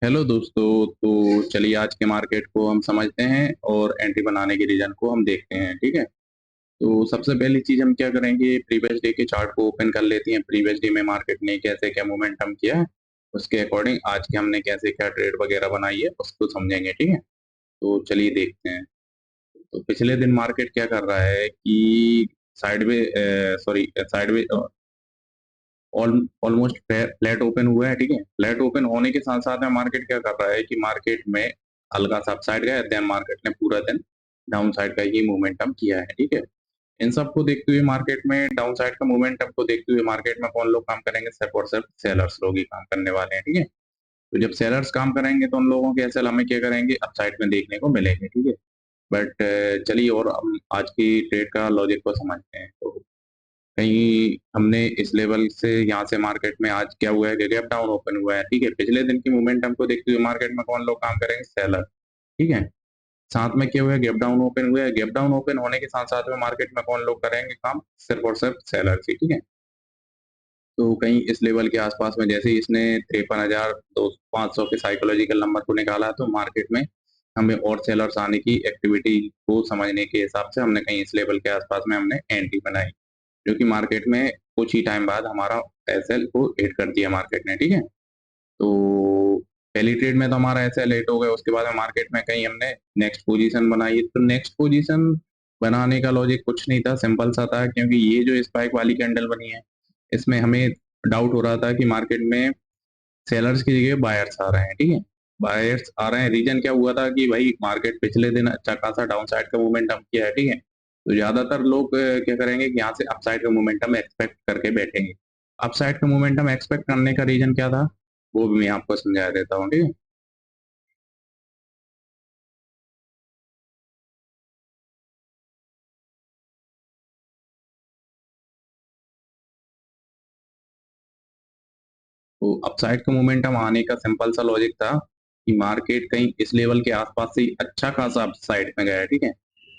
Hello दोस्तों। तो चलिए आज के मार्केट को हम समझते हैं और एंट्री बनाने के रीजन को हम देखते हैं। ठीक है। तो सबसे पहली चीज हम क्या करेंगे, प्रीवियस डे के चार्ट को ओपन कर लेते हैं। प्रीवियस डे में मार्केट ने कैसे क्या मोमेंटम किया है, उसके अकॉर्डिंग आज के हमने कैसे क्या ट्रेड वगैरह बनाई है उसको समझेंगे। ठीक है। तो चलिए देखते हैं। तो पिछले दिन मार्केट क्या कर रहा है कि sideway sideway almost flat open हुआ है। ठीक है। फ्लैट ओपन होने के साथ साथ में मार्केट क्या कर रहा है कि मार्केट में हल्का सा अपसाइड गया, देन मार्केट ने पूरा दिन डाउन साइड का ही मोमेंटम किया है। ठीक है। इन सब को देखते हुए मार्केट में डाउन साइड का मोमेंटम को देखते हुए मार्केट में कौन लोग काम करेंगे, सिर्फ और सिर्फ सेलर्स लोग ही काम करने वाले हैं। ठीक है। तो जब सेलर्स काम करेंगे तो उन लोगों के एसएल हमें क्या करेंगे, अपसाइड में देखने को मिलेंगे। ठीक है। बट चलिए और हम आज की ट्रेड का लॉजिक को समझते हैं। तो कहीं हमने इस लेवल से यहाँ से मार्केट में आज क्या हुआ है कि गैप डाउन ओपन हुआ है। ठीक है। पिछले दिन की मोमेंटम को देखते हुए मार्केट में कौन लोग काम करेंगे, सेलर। ठीक है। साथ में क्या हुआ है, गैप डाउन ओपन हुआ है। गैप डाउन ओपन होने के साथ साथ में मार्केट में कौन लोग करेंगे काम, सिर्फ और सिर्फ सेलर ही। ठीक है। तो कहीं इस लेवल के आसपास में जैसे ही इसने 53,500 के साइकोलॉजिकल नंबर को निकाला, तो मार्केट में हमें और सेलर्स आने की एक्टिविटी को समझने के हिसाब से हमने कहीं इस लेवल के आसपास में हमने एंट्री बनाई, जो कि मार्केट में कुछ ही टाइम बाद हमारा एसएल को हिट कर दिया मार्केट ने। ठीक है। तो पहली ट्रेड में तो हमारा एसएल हिट हो गया, उसके बाद में मार्केट में कहीं हमने नेक्स्ट पोजीशन बनाई। तो नेक्स्ट पोजीशन बनाने का लॉजिक कुछ नहीं था, सिंपल सा था, क्योंकि ये जो स्पाइक वाली कैंडल बनी है इसमें हमें डाउट हो रहा था कि मार्केट में सेलर्स की जगह बायर्स आ रहे हैं। ठीक है। बायर्स आ रहे हैं, रीजन क्या हुआ था कि भाई मार्केट पिछले दिन अच्छा खासा डाउन साइड का मोमेंटम किया है। ठीक है। तो ज्यादातर लोग क्या करेंगे कि यहाँ से अपसाइड का मोमेंटम एक्सपेक्ट करके बैठेंगे। अपसाइड का मोमेंटम एक्सपेक्ट करने का रीजन क्या था, वो भी मैं आपको समझा देता हूँ। ठीक है। तो अपसाइड का मोमेंटम आने का सिंपल सा लॉजिक था कि मार्केट कहीं इस लेवल के आसपास से ही अच्छा खासा अपसाइड में गया है। ठीक है।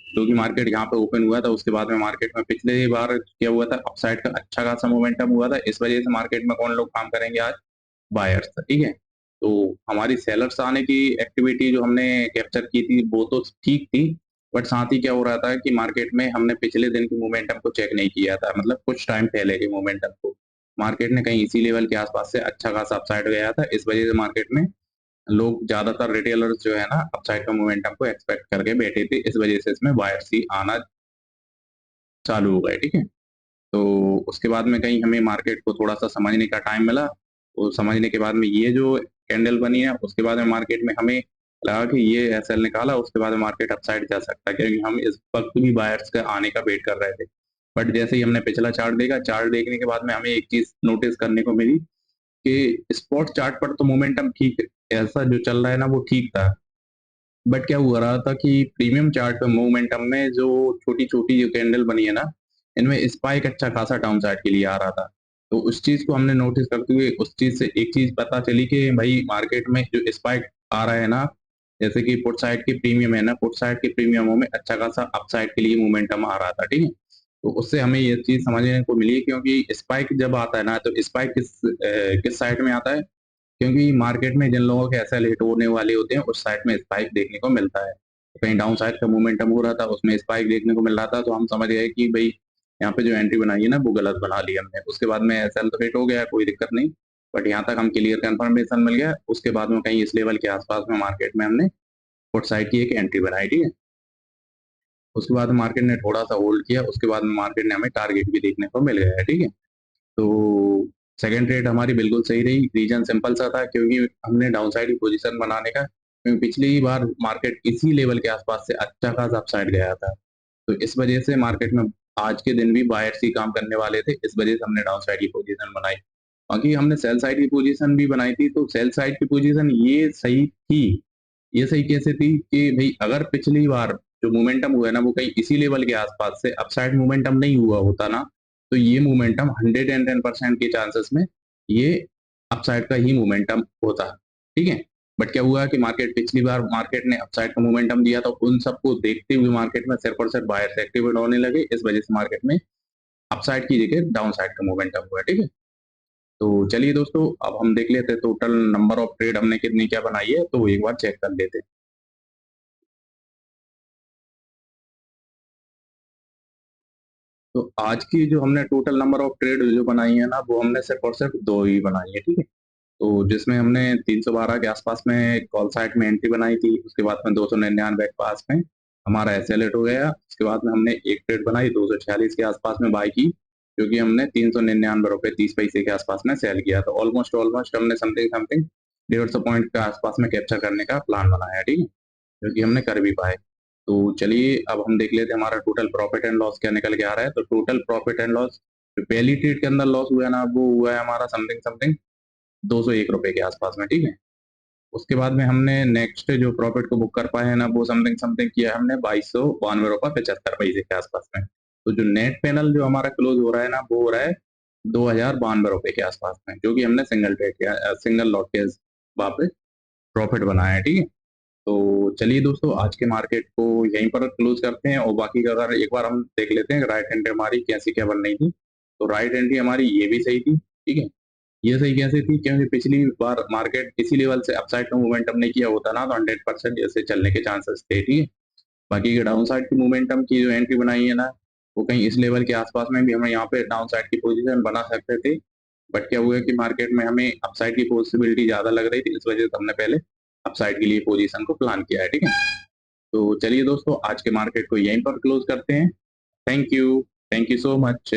क्योंकि मार्केट यहाँ पे ओपन हुआ था, उसके बाद में मार्केट में पिछले बार क्या हुआ था, अपसाइड का अच्छा खासा मोमेंटम हुआ था। इस वजह से मार्केट में कौन लोग काम करेंगे आज, बायर्स था। ठीक है। तो हमारी सेलर्स आने की एक्टिविटी जो हमने कैप्चर की थी वो तो ठीक थी, बट साथ ही क्या हो रहा था कि मार्केट में हमने पिछले दिन की मोमेंटम को चेक नहीं किया था, मतलब कुछ टाइम पहले के मोमेंटम को। मार्केट ने कहीं इसी लेवल के आसपास से अच्छा खासा अपसाइड गया था, इस वजह से मार्केट में लोग ज्यादातर रिटेलर्स जो है ना अपसाइड का मोमेंटम को एक्सपेक्ट करके बैठे थे, इस वजह से इसमें बायर्स ही आना चालू हो गए। ठीक है। तो उसके बाद में कहीं हमें मार्केट को थोड़ा सा समझने का टाइम मिला। वो समझने के बाद में ये जो कैंडल बनी है, उसके बाद में मार्केट में हमें लगा कि ये एसएल निकाला, उसके बाद में मार्केट अपसाइड जा सकता है, क्योंकि हम इस वक्त भी बायर्स का आने का वेट कर रहे थे। बट जैसे ही हमने पिछला चार्ट देखा, चार्ट देखने के बाद में हमें एक चीज नोटिस करने को मिली कि स्पॉट चार्ट पर तो मोमेंटम ठीक है, ऐसा जो चल रहा है ना वो ठीक था। बट क्या हुआ रहा था कि प्रीमियम चार्ट पे मोमेंटम में जो छोटी छोटी जो कैंडल बनी है ना, इनमें स्पाइक अच्छा खासा डाउन साइड के लिए आ रहा था। तो उस चीज को हमने नोटिस करते हुए उस चीज से एक चीज पता चली कि भाई मार्केट में जो स्पाइक आ रहा है ना, जैसे कि पुट साइड की प्रीमियम है ना, पुट साइड के प्रीमियमों में अच्छा खासा अपसाइड के लिए मोमेंटम आ रहा था। ठीक है। तो उससे हमें ये चीज समझने को मिली, क्योंकि स्पाइक जब आता है ना, तो स्पाइक किस साइड में आता है, क्योंकि मार्केट में जिन लोगों के एसएल हिट होने वाले होते हैं उस साइड में स्पाइक देखने को मिलता है। तो कहीं डाउन साइड का मोमेंटम हो रहा था, उसमें स्पाइक देखने को मिल रहा था, तो हम समझ गए कि भाई यहाँ पे जो एंट्री बनाई है ना वो गलत बना ली हमने। उसके बाद में एसएल तो हिट हो गया, कोई दिक्कत नहीं, बट यहाँ तक हम क्लियर कंफर्मेशन मिल गया। उसके बाद में कहीं इस लेवल के आसपास में मार्केट में हमने पुट साइड की एक एंट्री बनाई। ठीक है। उसके बाद मार्केट ने थोड़ा सा होल्ड किया, उसके बाद में मार्केट ने हमें टारगेट भी देखने को मिल गया है। ठीक है। तो सेकंड ट्रेड हमारी बिल्कुल सही रही, रीजन सिंपल सा था, क्योंकि हमने डाउन साइड की पोजीशन बनाने का, क्योंकि पिछली बार मार्केट इसी लेवल के आसपास से अच्छा खासा अपसाइड गया था। तो इस वजह से मार्केट में आज के दिन भी बायर्स ही काम करने वाले थे, इस वजह से हमने डाउन साइड की पोजीशन बनाई। बाकी हमने सेल साइड की पोजीशन भी बनाई थी, तो सेल साइड की पोजीशन ये सही थी। ये सही कैसे थी कि भाई अगर पिछली बार जो मोमेंटम हुआ है ना वो कहीं इसी लेवल के आसपास से अपसाइड मोमेंटम नहीं हुआ होता ना, तो ये मोमेंटम 110% के चांसेस में ये अपसाइड का ही मोमेंटम होता। ठीक है। बट क्या हुआ कि मार्केट पिछली बार मार्केट ने अपसाइड का मोमेंटम दिया, तो उन सबको देखते हुए मार्केट में सिर्फ और सिर्फ बायर्स एक्टिवेट होने लगे, इस वजह से मार्केट में अपसाइड की जगह डाउन साइड का मोमेंटम हुआ। ठीक है। तो चलिए दोस्तों, अब हम देख लेते हैं टोटल नंबर ऑफ ट्रेड हमने कितनी क्या बनाई है, तो एक बार चेक कर लेते हैं। तो आज की जो हमने टोटल नंबर ऑफ ट्रेड जो बनाई है ना, वो हमने सिर्फ और सिर्फ 2 ही बनाई है, ठीक है? तो जिसमें हमने 312 के आसपास में कॉल साइट में एंट्री बनाई थी, उसके बाद में 299 के पास में हमारा एसएलएट हो गया, उसके बाद में हमने एक ट्रेड बनाई 246 के आसपास में बाई की, क्योंकि हमने 399 रुपए 30 पैसे के आसपास में सेल किया, तो ऑलमोस्ट ऑलमोस्ट हमने समथिंग समथिंग 150 पॉइंट के आसपास में कैप्चर करने का प्लान बनाया, ठीक है? जो कि हमने कर भी पाए। तो चलिए अब हम देख लेते हैं हमारा टोटल प्रॉफिट एंड लॉस क्या निकल के आ रहा है। तो टोटल प्रॉफिट एंड लॉस जो पहली ट्रेड के अंदर लॉस हुआ है ना, वो हुआ है हमारा समथिंग समथिंग 201 रुपए के आसपास में, ठीक है? उसके बाद में हमने नेक्स्ट जो प्रॉफिट को बुक कर पाए हैं ना, वो समथिंग समथिंग किया है हमने 2292 रुपए 75 पैसे के आसपास में। तो जो नेट पैनल जो हमारा क्लोज हो रहा है ना, वो हो रहा है 2092 रुपए के आसपास में, जो कि हमने सिंगल ट्रेड किया, सिंगल लॉट के वहाँ पे प्रॉफिट बनाया है, ठीक है? तो चलिए दोस्तों, आज के मार्केट को यहीं पर क्लोज करते हैं, और बाकी का अगर एक बार हम देख लेते हैं राइट एंट्री हमारी कैसी क्या बन रही थी। तो राइट एंट्री हमारी ये भी सही थी, ठीक है? ये सही कैसे थी, क्योंकि पिछली बार मार्केट इसी लेवल से अपसाइड का मोमेंटम नहीं किया होता ना, तो 100% जैसे चलने के चांसेस थे, ठीक है? बाकी के डाउन साइड की मोमेंटम की जो एंट्री बनाई है ना, वो कहीं इस लेवल के आसपास में भी हमें यहाँ पे डाउन साइड की पोजीशन बना सकते थे। बट क्या हुआ कि मार्केट में हमें अपसाइड की पॉसिबिलिटी ज्यादा लग रही थी, इस वजह से हमने पहले अपसाइड के लिए पोजीशन को प्लान किया है, ठीक है? तो चलिए दोस्तों, आज के मार्केट को यहीं पर क्लोज करते हैं। Thank you so much.